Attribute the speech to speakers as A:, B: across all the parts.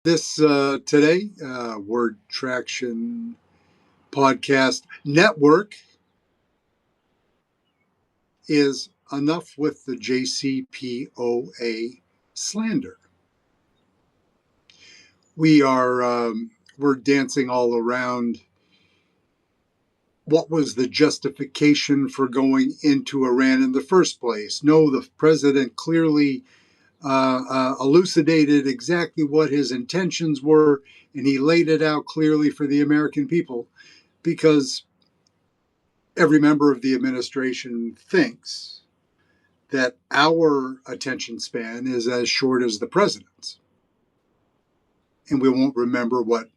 A: This today, Word Traction Podcast Network is enough with the JCPOA slander. We're dancing all around what was the justification for going into Iran in the first place. No, the president clearly elucidated exactly what his intentions were, and he laid it out clearly for the American people, because every member of the administration thinks that our attention span is as short as the president's, and we won't remember what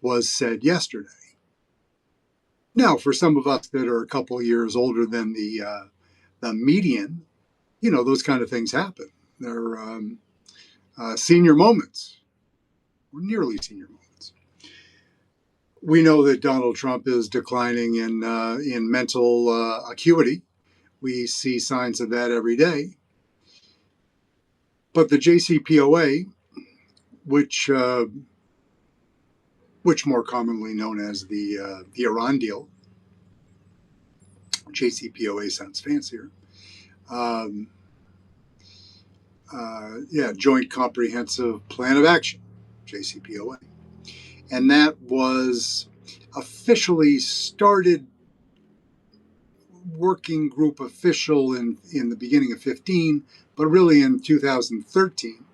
A: was said yesterday. Now, for some of us that are a couple years older than the median, those kind of things happen. They're senior moments, or nearly senior moments. We know that Donald Trump is declining in mental acuity. We see signs of that every day. But the JCPOA, which more commonly known as the Iran deal, JCPOA sounds fancier. Joint Comprehensive Plan of Action, JCPOA. And that was officially started working group official in the beginning of 15, but really in 2013,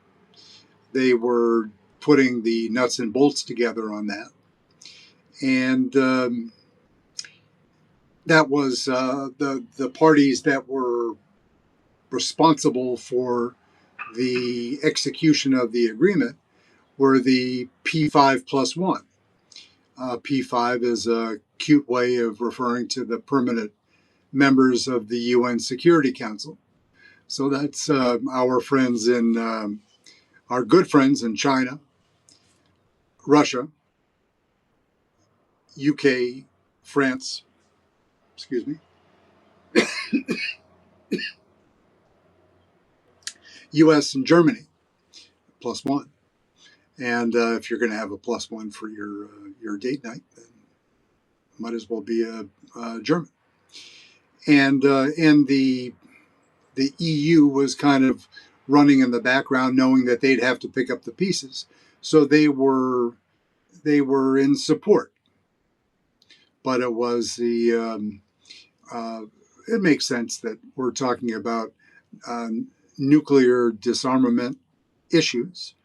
A: they were putting the nuts and bolts together on that. And that was the parties that were responsible for the execution of the agreement were the P5+1. P5 is a cute way of referring to the permanent members of the UN Security Council. So that's our friends our good friends in China, Russia, UK, France, US and Germany, +1. And if you're going to have a +1 for your date night, then might as well be a German. And the EU was kind of running in the background, knowing that they'd have to pick up the pieces. So they were in support. But it was it makes sense that we're talking about nuclear disarmament issues,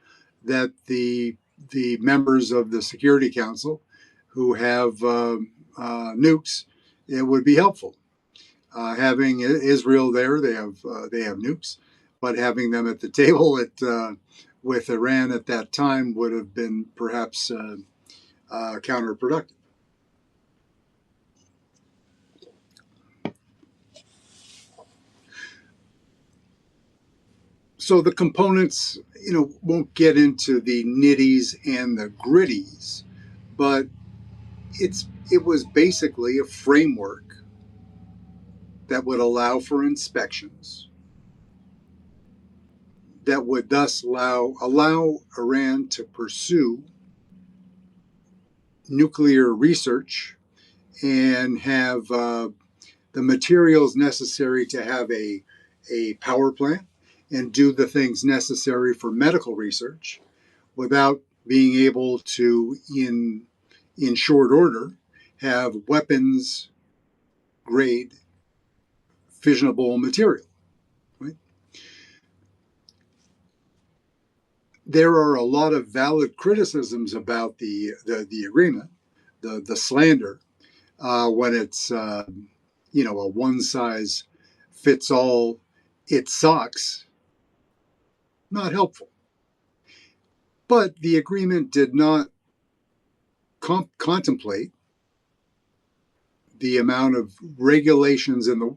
A: that the members of the Security Council who have nukes, it would be helpful. Having Israel there, they have nukes, but having them at the table with Iran at that time would have been perhaps counterproductive. So the components, won't get into the nitties and the gritties, but it was basically a framework that would allow for inspections, that would thus allow Iran to pursue nuclear research and have the materials necessary to have a power plant and do the things necessary for medical research without being able to, in short order, have weapons grade fissionable material. Right? There are a lot of valid criticisms about the agreement, the slander, when it's a one size fits all. It sucks. Not helpful. But the agreement did not contemplate the amount of regulations and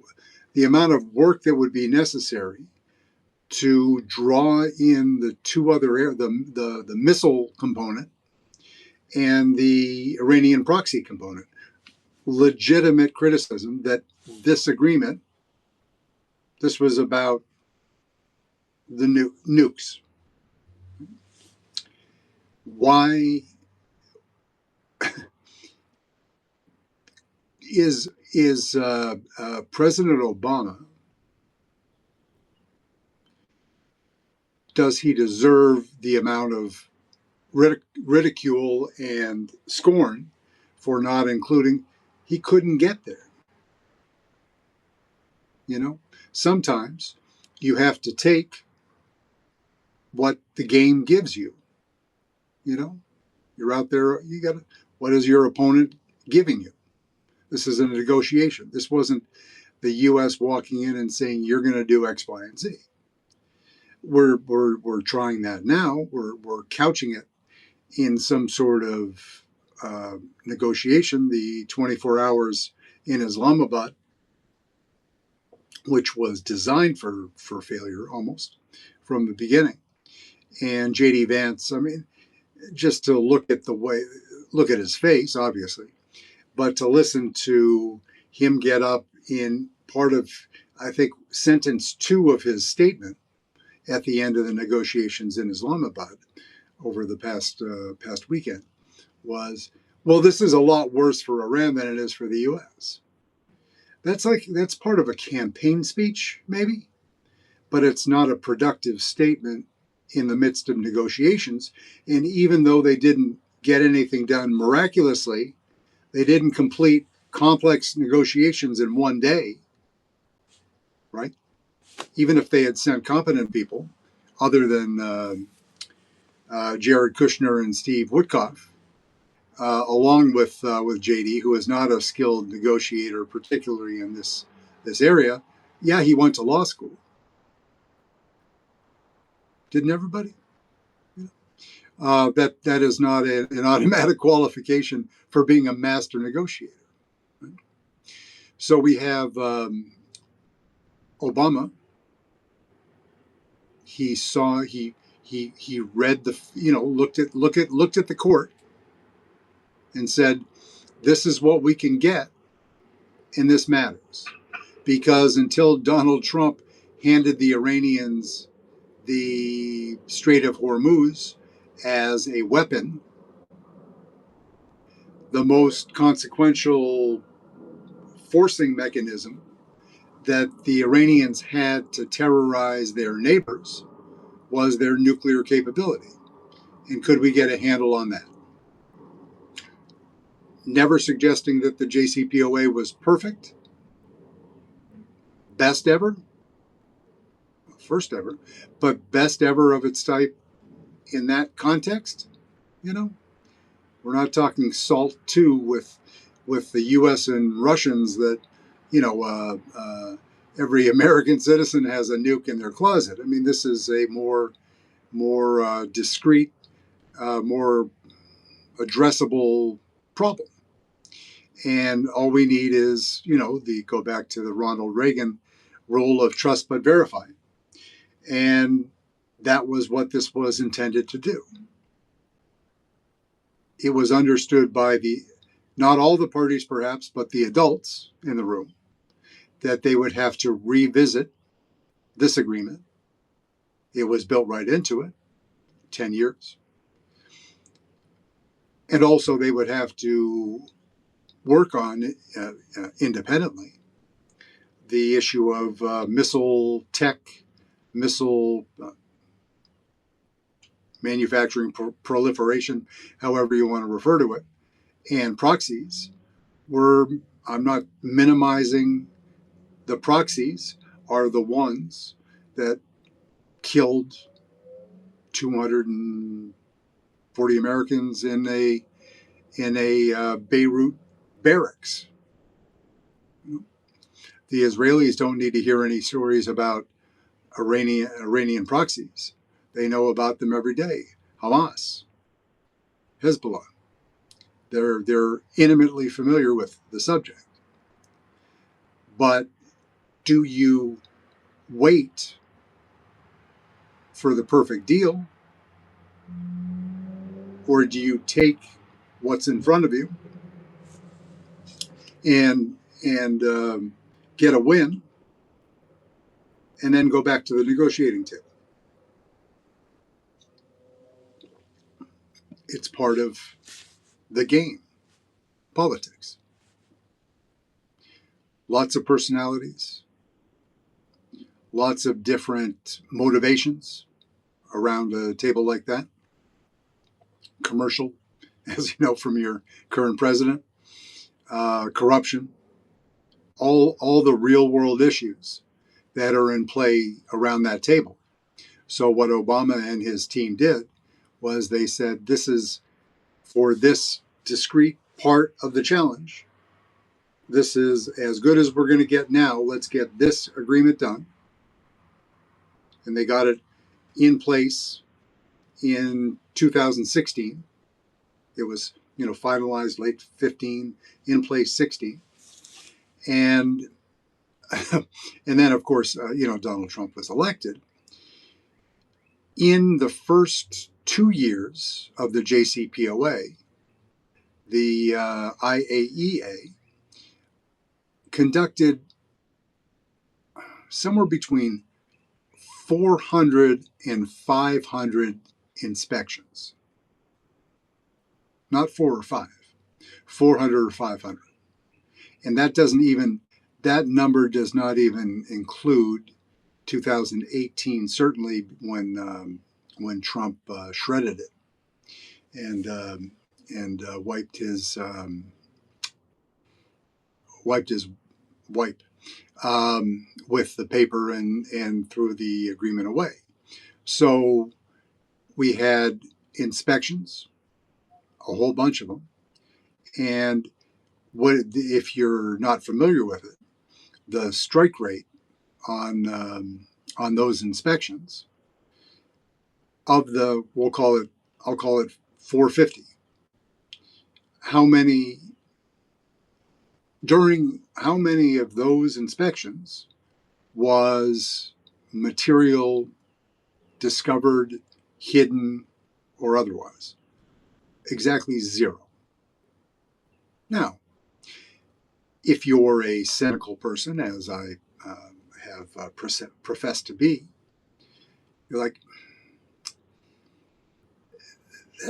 A: the amount of work that would be necessary to draw in the two other the missile component and the Iranian proxy component. Legitimate criticism that this agreement, this was about the nukes. why is President Obama, does he deserve the amount of ridicule and scorn for not including? He couldn't get there. Sometimes you have to take what the game gives you. You're out there, what is your opponent giving you? This is a negotiation. This wasn't the U.S. walking in and saying, you're going to do X, Y, and Z. We're trying that now. We're couching it in some sort of negotiation, the 24 hours in Islamabad, which was designed for failure almost from the beginning. And J.D. Vance, just to look at his face, obviously, but to listen to him get up in part of, I think, sentence 2 of his statement at the end of the negotiations in Islamabad over the past weekend was, well, this is a lot worse for Iran than it is for the U.S. That's part of a campaign speech, maybe, but it's not a productive statement in the midst of negotiations. And even though they didn't get anything done miraculously, they didn't complete complex negotiations in one day, right? Even if they had sent competent people, other than Jared Kushner and Steve Woodcock, along with JD, who is not a skilled negotiator, particularly in this area. Yeah, he went to law school. Didn't everybody? That is not an automatic qualification for being a master negotiator. Right? So we have Obama. He saw he read looked at the court and said, this is what we can get, and this matters, because until Donald Trump handed the Iranians the Strait of Hormuz as a weapon, the most consequential forcing mechanism that the Iranians had to terrorize their neighbors was their nuclear capability. And could we get a handle on that? Never suggesting that the JCPOA was perfect, best ever, first ever, but best ever of its type in that context. We're not talking SALT II with the U.S. and Russians that, every American citizen has a nuke in their closet. This is a more discreet, more addressable problem. And all we need is, go back to the Ronald Reagan rule of trust but verify. And that was what this was intended to do. It was understood by not all the parties perhaps, but the adults in the room, that they would have to revisit this agreement. It was built right into it, 10 years. And also they would have to work on independently the issue of missile manufacturing, proliferation, however you want to refer to it, and proxies. I'm not minimizing the proxies, are the ones that killed 240 Americans in a Beirut barracks. The Israelis don't need to hear any stories about Iranian proxies. They know about them every day. Hamas, Hezbollah. They're intimately familiar with the subject. But do you wait for the perfect deal, or do you take what's in front of you and get a win, and then go back to the negotiating table? It's part of the game, politics. Lots of personalities, lots of different motivations around a table like that. Commercial, as you know from your current president, corruption, all the real world issues that are in play around that table. So what Obama and his team did was they said, this is for this discrete part of the challenge. This is as good as we're going to get now. Let's get this agreement done. And they got it in place in 2016. It was, finalized late 15, in place 16. And and then, of course, Donald Trump was elected. In the first 2 years of the JCPOA, the IAEA conducted somewhere between 400 and 500 inspections. Not 4 or 5, 400 or 500. And that number does not even include 2018, certainly when Trump shredded it and wiped his wipe with the paper and threw the agreement away. So we had inspections, a whole bunch of them, and if you're not familiar with it, the strike rate on those inspections of I'll call it 450. How many of those inspections was material discovered, hidden, or otherwise? Exactly 0. Now, if you're a cynical person, as I have professed to be, you're like,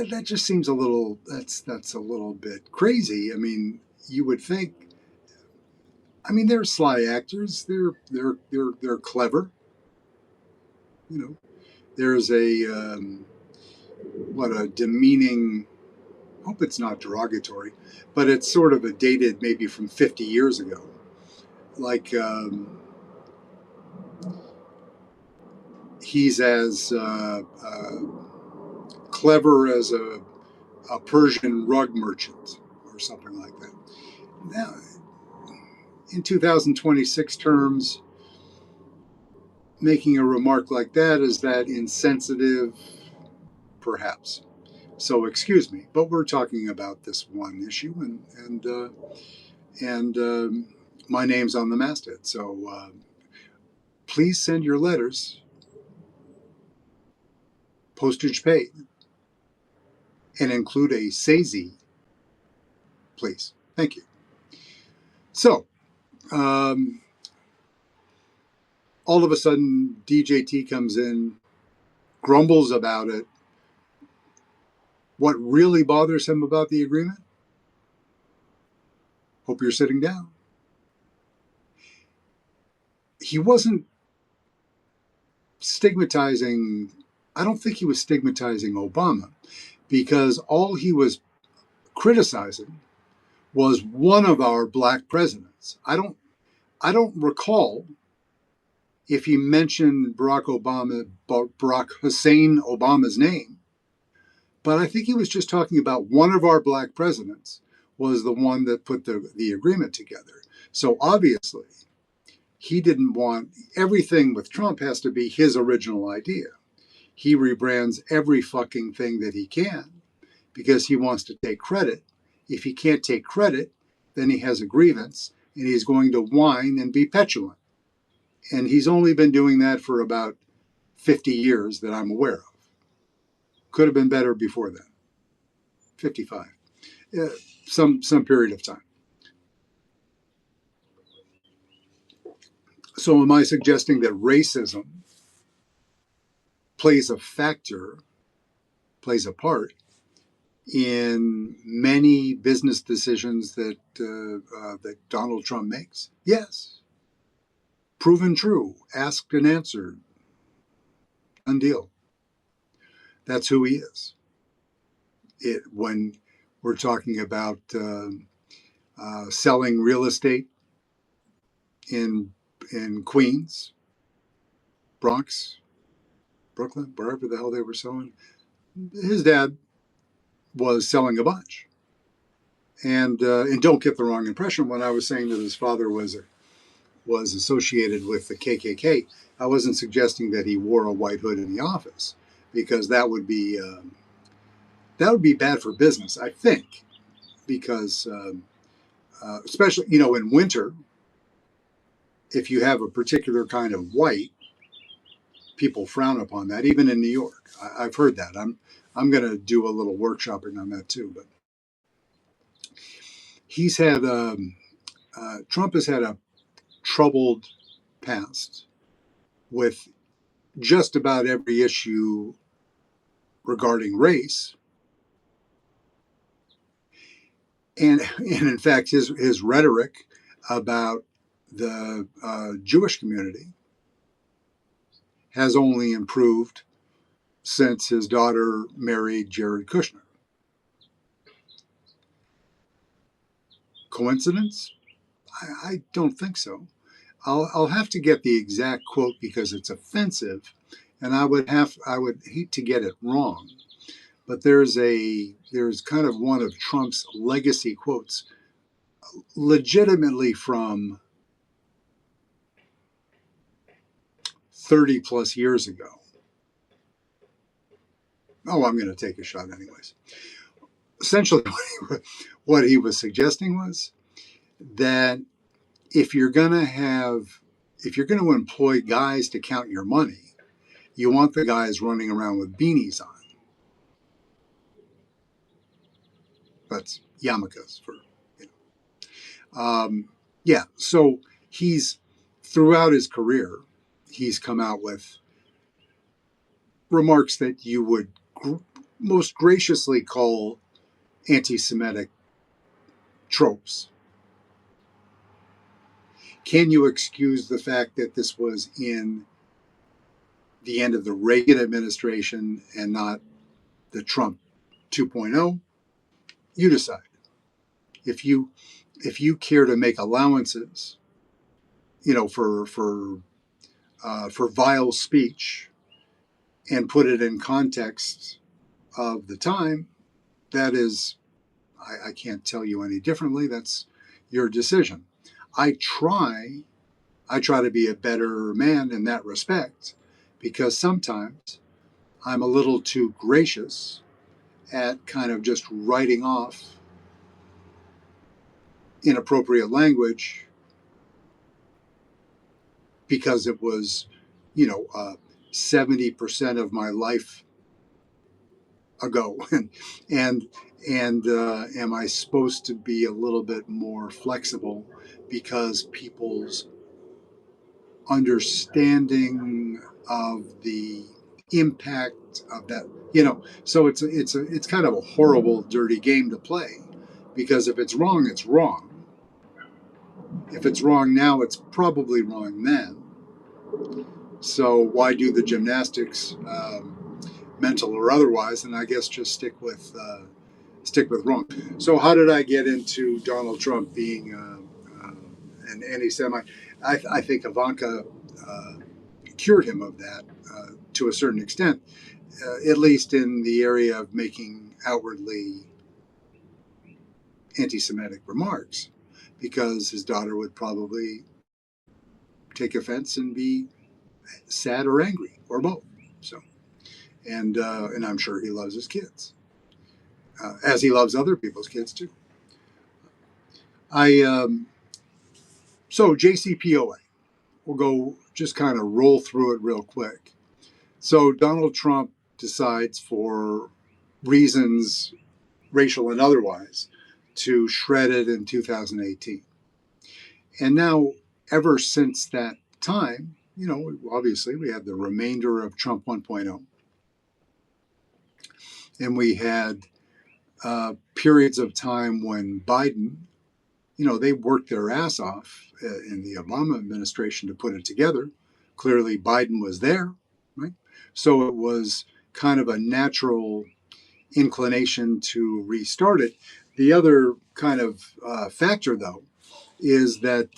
A: that just seems a little. That's a little bit crazy. I mean, you would think. I mean, they're sly actors. They're clever. There's a demeaning. Hope it's not derogatory, but it's sort of a dated maybe from 50 years ago. Like he's as clever as a Persian rug merchant or something like that. Now, in 2026 terms, making a remark like that, is that insensitive? Perhaps. So excuse me, but we're talking about this one issue, and my name's on the masthead. So please send your letters, postage paid, and include a SAISY, please. Thank you. So, all of a sudden, DJT comes in, grumbles about it. What really bothers him about the agreement? Hope you're sitting down. He wasn't stigmatizing, I don't think he was stigmatizing Obama, because all he was criticizing was one of our black presidents. I don't recall if he mentioned Barack Hussein Obama's name, but I think he was just talking about one of our black presidents was the one that put the agreement together. So obviously, he didn't want everything with Trump has to be his original idea. He rebrands every fucking thing that he can because he wants to take credit. If he can't take credit, then he has a grievance and he's going to whine and be petulant. And he's only been doing that for about 50 years that I'm aware of. Could have been better before then. 55. Some period of time. So am I suggesting that racism plays a part in many business decisions that Donald Trump makes? Yes. Proven true, asked and answered, done deal. That's who he is. When we're talking about selling real estate in Queens, Bronx, Brooklyn, wherever the hell they were selling, his dad was selling a bunch. And don't get the wrong impression. When I was saying that his father was associated with the KKK, I wasn't suggesting that he wore a white hood in the office, because that would be bad for business, I think, because especially in winter, if you have a particular kind of white, people frown upon that, even in New York. I've heard that. I'm going to do a little workshopping on that too. But he's had Trump has had a troubled past with just about every issue regarding race, and in fact his rhetoric about the Jewish community has only improved since his daughter married Jared Kushner. Coincidence? I don't think so. I'll have to get the exact quote because it's offensive, and I would hate to get it wrong. But there's kind of one of Trump's legacy quotes, legitimately from 30 plus years ago. Oh, I'm going to take a shot anyways. Essentially, what he was suggesting was that if you're going to employ guys to count your money, you want the guys running around with beanies on. That's yarmulkes for, yeah. So he's throughout his career, he's come out with remarks that you would most graciously call anti-Semitic tropes. Can you excuse the fact that this was in the end of the Reagan administration and not the Trump 2.0? You decide. If you care to make allowances, for vile speech and put it in context of the time, that is, I can't tell you any differently. That's your decision. I try to be a better man in that respect, because sometimes I'm a little too gracious at kind of just writing off inappropriate language because it was, 70% of my life ago, and am I supposed to be a little bit more flexible because people's understanding of the impact of that, so it's kind of a horrible, dirty game to play, because if it's wrong, it's wrong. If it's wrong now, it's probably wrong then. So why do the gymnastics, mental or otherwise? And I guess just stick with wrong. So how did I get into Donald Trump being an anti-Semite? I think Ivanka cured him of that to a certain extent, at least in the area of making outwardly anti-Semitic remarks, because his daughter would probably take offense and be sad or angry or both. So, and I'm sure he loves his kids, as he loves other people's kids too. So JCPOA, we'll go just kind of roll through it real quick. So Donald Trump decides, for reasons racial and otherwise, to shred it in 2018. And now, ever since that time, obviously we had the remainder of Trump 1.0. And we had periods of time when Biden, they worked their ass off in the Obama administration to put it together. Clearly, Biden was there, right? So it was kind of a natural inclination to restart it. The other kind of factor, though, is that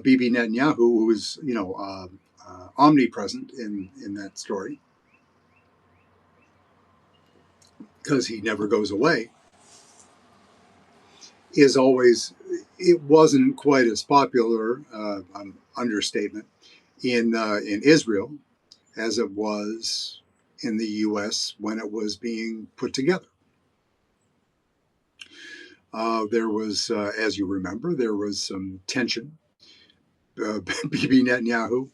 A: Bibi Netanyahu, who is, omnipresent in that story, because he never goes away, is always, it wasn't quite as popular, understatement, in Israel as it was in the U.S. when it was being put together. There was, as you remember, there was some tension. Bibi Netanyahu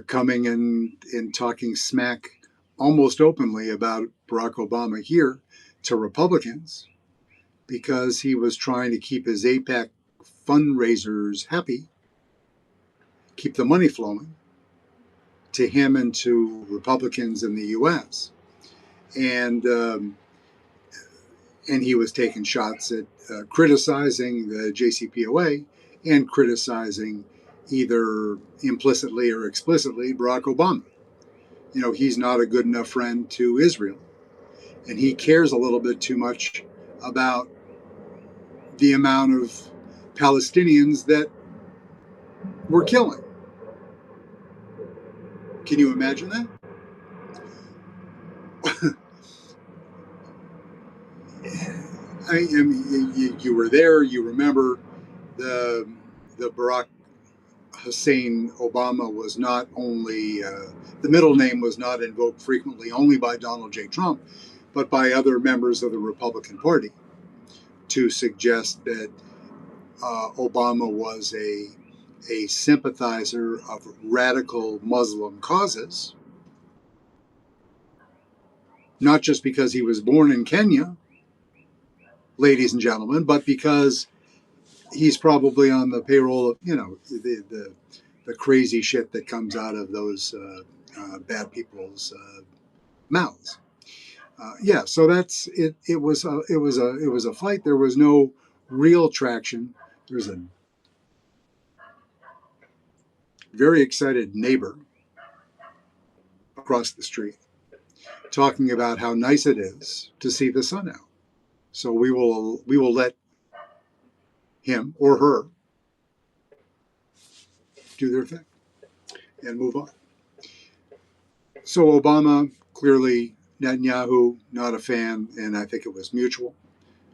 A: coming and talking smack almost openly about Barack Obama here to Republicans because he was trying to keep his AIPAC fundraisers happy, keep the money flowing to him and to Republicans in the U.S. And he was taking shots at criticizing the JCPOA and criticizing either implicitly or explicitly Barack Obama. He's not a good enough friend to Israel, and he cares a little bit too much about the amount of Palestinians that we're killing. Can you imagine that? You were there. You remember the Barack Hussein Obama was not only the middle name was not invoked frequently only by Donald J. Trump, but by other members of the Republican Party to suggest that Obama was a sympathizer of radical Muslim causes, not just because he was born in Kenya, ladies and gentlemen, but because he's probably on the payroll of, the crazy shit that comes out of those bad people's mouths. So that's it. It was a fight. There was no real traction. There was a very excited neighbor across the street talking about how nice it is to see the sun out. So we will let him or her do their thing and move on. So Obama, clearly Netanyahu, not a fan, and I think it was mutual.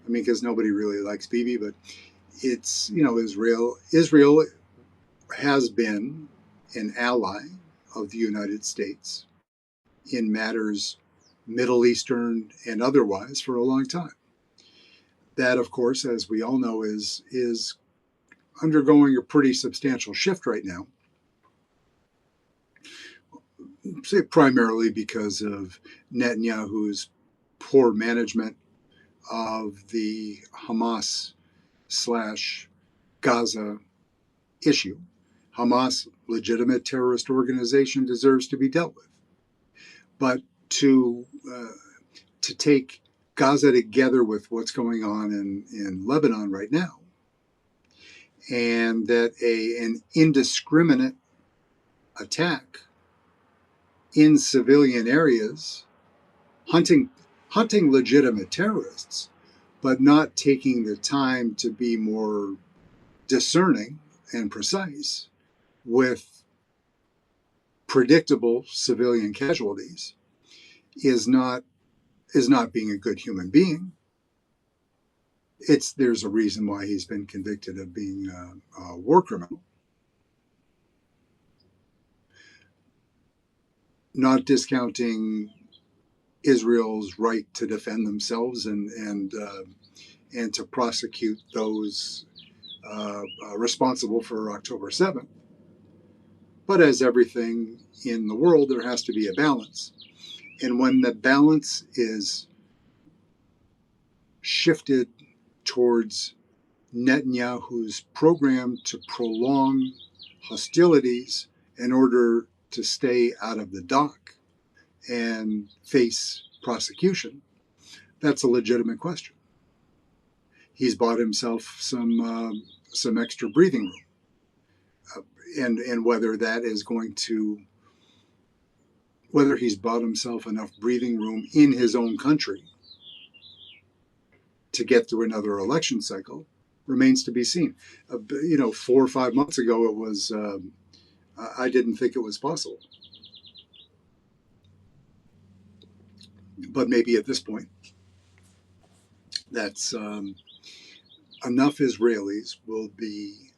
A: I mean, because nobody really likes Bibi, but it's, Israel. Israel has been an ally of the United States in matters Middle Eastern and otherwise for a long time. That, of course, as we all know, is undergoing a pretty substantial shift right now, primarily because of Netanyahu's poor management of the Hamas/Gaza issue. Hamas, legitimate terrorist organization, deserves to be dealt with. But to take Gaza together with what's going on in Lebanon right now, and that an indiscriminate attack in civilian areas, hunting legitimate terrorists, but not taking the time to be more discerning and precise with predictable civilian casualties, is not being a good human being. There's a reason why he's been convicted of being a war criminal. Not discounting Israel's right to defend themselves and to prosecute those responsible for October 7th. But as everything in the world, there has to be a balance. And when the balance is shifted towards Netanyahu's program to prolong hostilities in order to stay out of the dock and face prosecution, That's a legitimate question. He's bought himself some extra breathing room, and whether he's bought himself enough breathing room in his own country to get through another election cycle remains to be seen. 4 or 5 months ago, it was I didn't think it was possible, but maybe at this point, that's enough Israelis will be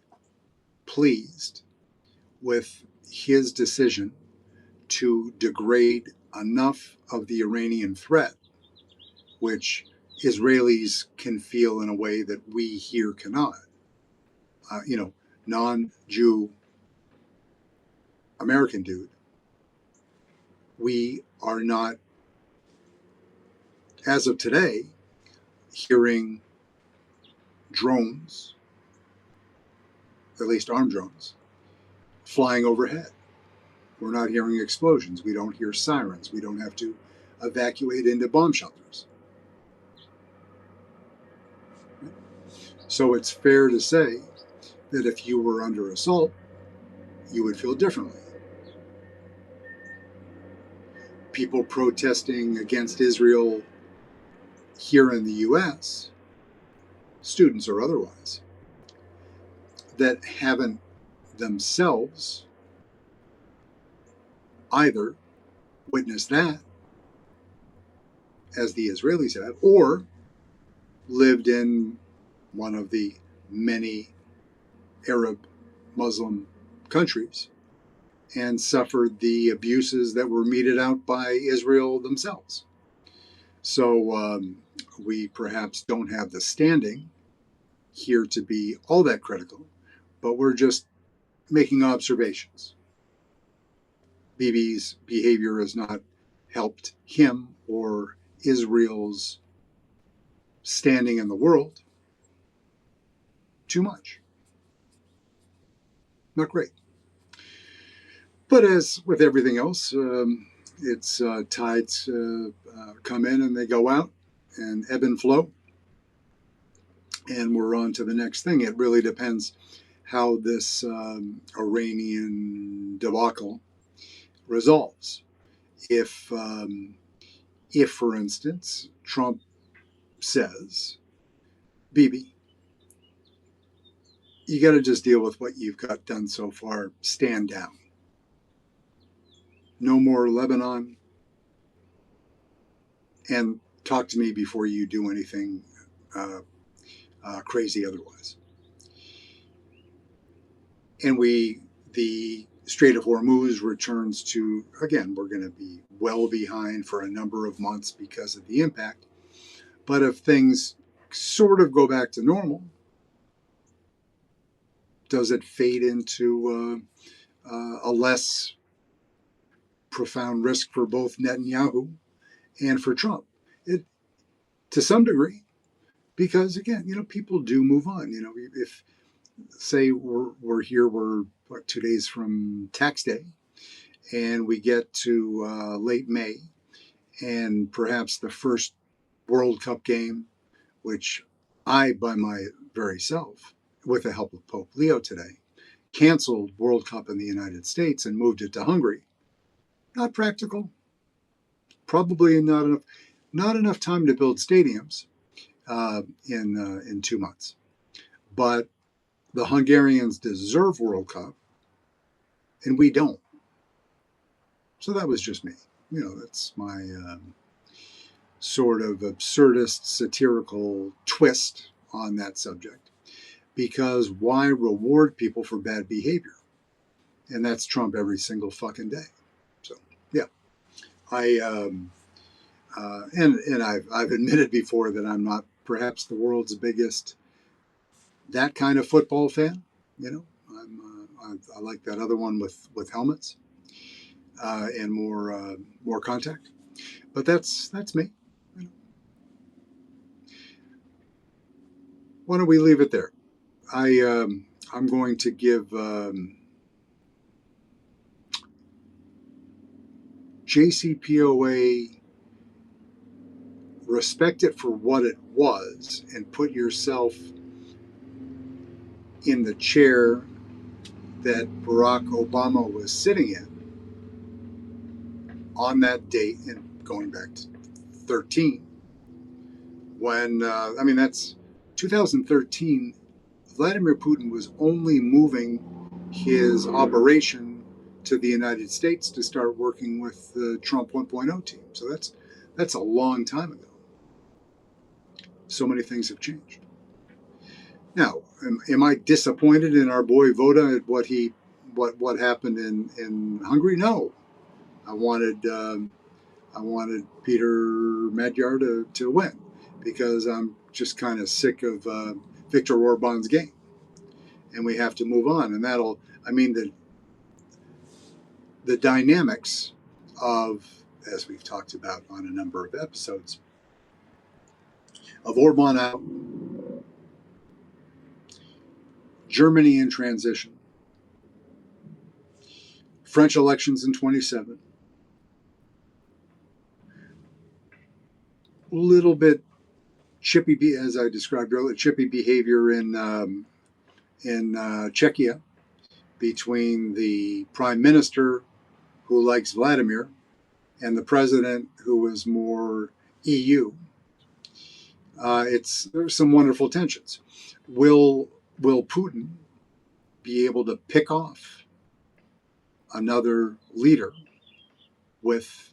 A: pleased with his decision to degrade enough of the Iranian threat, which Israelis can feel in a way that we here cannot. Non-Jew American dude, we are not, as of today, hearing drones, at least armed drones, flying overhead. We're not hearing explosions. We don't hear sirens. We don't have to evacuate into bomb shelters. So it's fair to say that if you were under assault, you would feel differently. People protesting against Israel here in the U.S., students or otherwise, that haven't themselves either witnessed that, as the Israelis have, or lived in one of the many Arab Muslim countries and suffered the abuses that were meted out by Israel themselves. So we perhaps don't have the standing here to be all that critical, but we're just making observations. Bibi's behavior has not helped him or Israel's standing in the world too much. Not great. But as with everything else, it's tides come in and they go out and ebb and flow. And we're on to the next thing. It really depends how this Iranian debacle resolves. If, for instance, Trump says, Bibi, you got to just deal with what you've got done so far. Stand down. No more Lebanon. And talk to me before you do anything crazy otherwise. And the Strait of Hormuz returns to, again, we're going to be well behind for a number of months because of the impact. But if things sort of go back to normal, does it fade into a less profound risk for both Netanyahu and for Trump? To some degree, because again, people do move on. If say we're here, we're 2 days from tax day, and we get to late May, and perhaps the first World Cup game, which I, by my very self, with the help of Pope Leo today, canceled World Cup in the United States and moved it to Hungary. Not practical. Probably not enough time to build stadiums in 2 months. But the Hungarians deserve World Cup, and we don't. So that was just me. That's my sort of absurdist, satirical twist on that subject. Because why reward people for bad behavior? And that's Trump every single fucking day. So, yeah. And I've admitted before that I'm not perhaps the world's biggest that kind of football fan. I like that other one with helmets and more contact. But that's me. Why don't we leave it there? I'm going to give JCPOA respect it for what it was and put yourself in the chair that Barack Obama was sitting in on that date, and going back to 13, when, that's 2013, Vladimir Putin was only moving his operation to the United States to start working with the Trump 1.0 team. So that's a long time ago. So many things have changed. Now, am I disappointed in our boy Voda at what happened in Hungary? No, I wanted Peter Magyar to win, because I'm just kind of sick of Viktor Orban's game, and we have to move on. And the dynamics of, as we've talked about on a number of episodes, of Orban out, Germany in transition, French elections in 27, a little bit chippy, as I described earlier, chippy behavior in Czechia between the prime minister, who likes Vladimir, and the president, who is more EU. There's some wonderful tensions. Will Putin be able to pick off another leader with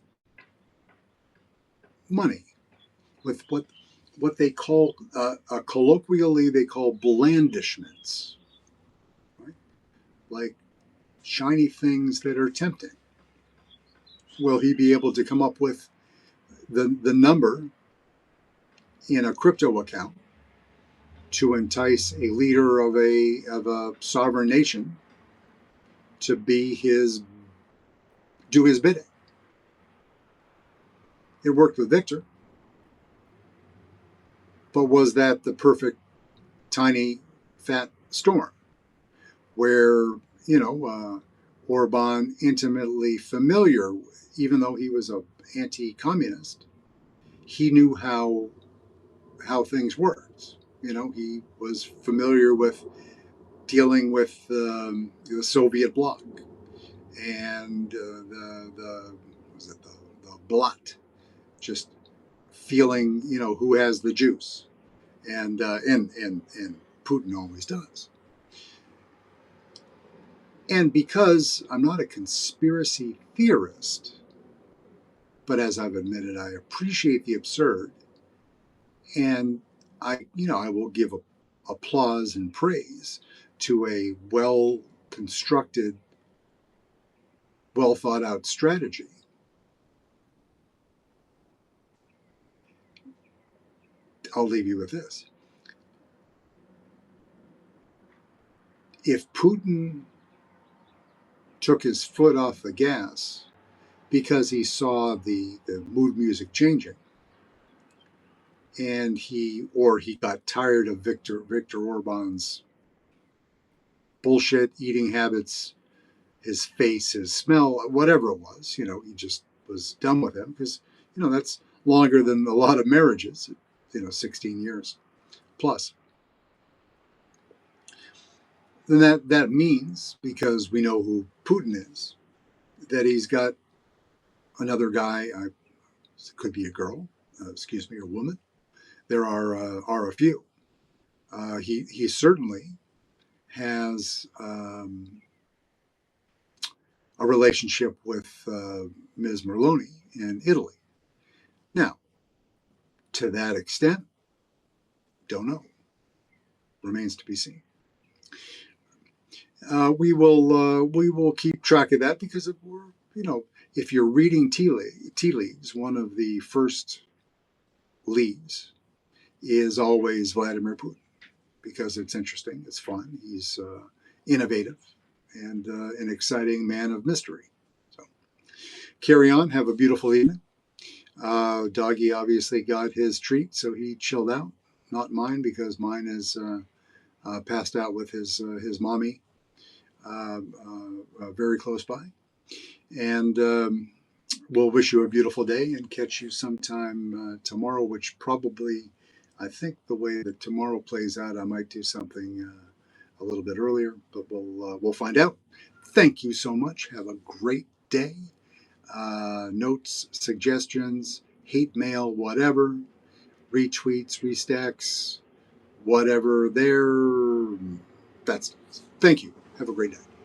A: money, with what they call colloquially they call blandishments, right? Like shiny things that are tempting? Will he be able to come up with the number in a crypto account to entice a leader of a sovereign nation to do his bidding? It worked with Victor, but was that the perfect tiny fat storm where Orban, intimately familiar, even though he was an anti-communist, he knew how things worked. He was familiar with dealing with the Soviet bloc and the blot, just feeling who has the juice, and Putin always does. And because I'm not a conspiracy theorist, but as I've admitted, I appreciate the absurd, and I will give applause and praise to a well-constructed, well-thought-out strategy. I'll leave you with this. If Putin took his foot off the gas because he saw the mood music changing, and he got tired of Viktor Orban's bullshit eating habits, his face, his smell, whatever it was, he just was done with him, because that's longer than a lot of marriages, 16 years plus. Then that means, because we know who Putin is, that he's got another guy. Could be a girl, or woman. There are a few. He certainly has a relationship with Ms. Merloni in Italy. Now, to that extent, don't know. Remains to be seen. We will keep track of that, because if you're reading tea leaves, one of the first leaves is always Vladimir Putin, because it's interesting, it's fun, he's innovative, and an exciting man of mystery. So carry on, have a beautiful evening. Doggy obviously got his treat, so he chilled out. Not mine, because mine is passed out with his mommy very close by. And We'll wish you a beautiful day and catch you sometime tomorrow, which probably, I think the way that tomorrow plays out, I might do something a little bit earlier, but we'll find out. Thank you so much. Have a great day. Notes, suggestions, hate mail, whatever, retweets, restacks, whatever there. That's thank you. Have a great day.